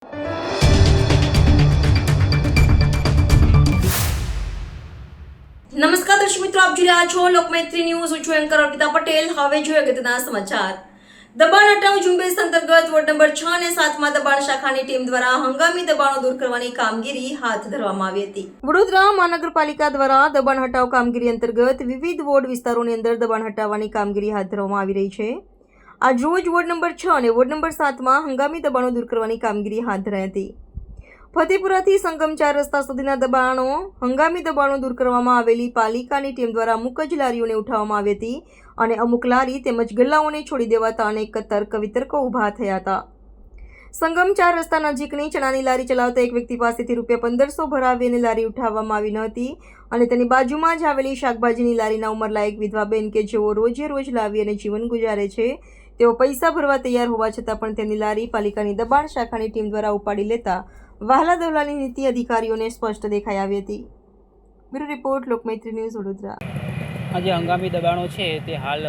નમસ્કાર દર્શક મિત્રો, આપ જોઈ રહ્યા છો લોકમૈત્રી ન્યૂઝ. હું છું એન્કર અર્પિતા પટેલ. હવે જોઈએ અગત્યના સમાચાર. દબાણ હટાવ ઝુંબેશ અંતર્ગત વોર્ડ નંબર 6 અને 7 માં દબાણ શાખાની ટીમ દ્વારા હંગામી દબાણો દૂર કરવાની કામગીરી હાથ ધરવામાં આવી હતી. વડોદરા મહાનગરપાલિકા દ્વારા દબાણ હટાવ કામગીરી અંતર્ગત વિવિધ વોર્ડ વિસ્તારોની અંદર દબાણ હટાવવાની કામગીરી હાથ ધરવામાં આવી રહી છે. આજ રોજ વોર્ડ નંબર 6 અને વોર્ડ નંબર 7 માં હંગામી દબાણો દૂર કરવાની કામગીરી હાથ ધરાઈ હતી. ફતેપુરાથી સંગમ 4 રસ્તા સુધીના હંગામી દબાણો દૂર કરવામાં આવેલી પાલિકાની ટીમ દ્વારા અમુક જ લારીઓને ઉઠાવવામાં આવી હતી અને અમુક લારી તેમજ ગલ્લાઓને છોડી દેવાતા અનેક તર્ક વિતર્કો ઊભા થયા હતા. સંગમ 4 રસ્તા નજીકની ચણાની લારી ચલાવતા એક વ્યક્તિ પાસેથી ₹1500 ભરાવી અને લારી ઉઠાવવામાં આવી ન હતી અને તેની બાજુમાં જ આવેલી શાકભાજીની લારીના ઉંમરલાયક વિધવાબેન કે જેઓ રોજે રોજ લાવી અને જીવન ગુજારે છે, તેઓ પૈસા ભરવા તૈયાર હોવા છતાં પણ તેમની લારી પાલિકાની દબાણ શાખાની ટીમ દ્વારા ઉપાડી લેતા વહાલા દવલાની નીતિ અધિકારીઓને સ્પષ્ટ દેખાઈ આવી હતી. Bureau report, Lokmaitri news, Vadodara. આ જે હંગામી દબાણો છે તે હાલ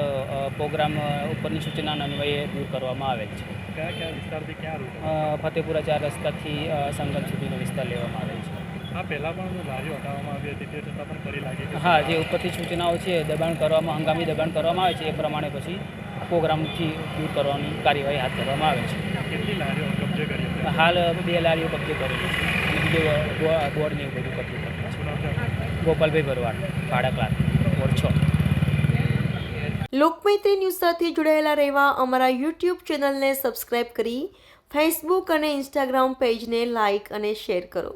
પ્રોગ્રામ ઉપરની સૂચનાના અન્વયે દૂર કરવામાં આવેલ છે. કયા કયા વિસ્તારથી ક્યાં રૂટ? ફતેપુરા 4 રસ્તાથી સંગમ સુધીનો વિસ્તાર લેવામાં આવેલ છે. હા, પહેલાં પણ લારીઓ હટાવવામાં આવી હતી, તે છતાં પણ ફરી લાગે છે. હા, જે ઉપરથી સૂચનાઓ છે હંગામી દબાણ કરવામાં આવે છે એ પ્રમાણે પછી પ્રોગ્રામથી દૂર કરવાની કાર્યવાહી હાથ ધરવામાં આવે છે. કેટલી લારીઓ કબજે કરી હતી? હાલ 2 લારીઓ કબજે કરેલી છે અને બીજું બોર્ડ ને એવું બધું કબજે કરેલું છે. શું નામ છે? ગોપાલભાઈ ભરવાડ, ભાડા ક્લાસ, વોર્ડ 6. લોકમૈત્રી ન્યૂઝ સાથે જોડાયેલા રહેવા અમારા યુટ્યુબ ચેનલને સબસ્ક્રાઇબ કરી ફેસબુક અને ઇન્સ્ટાગ્રામ પેજને લાઇક અને શેર કરો.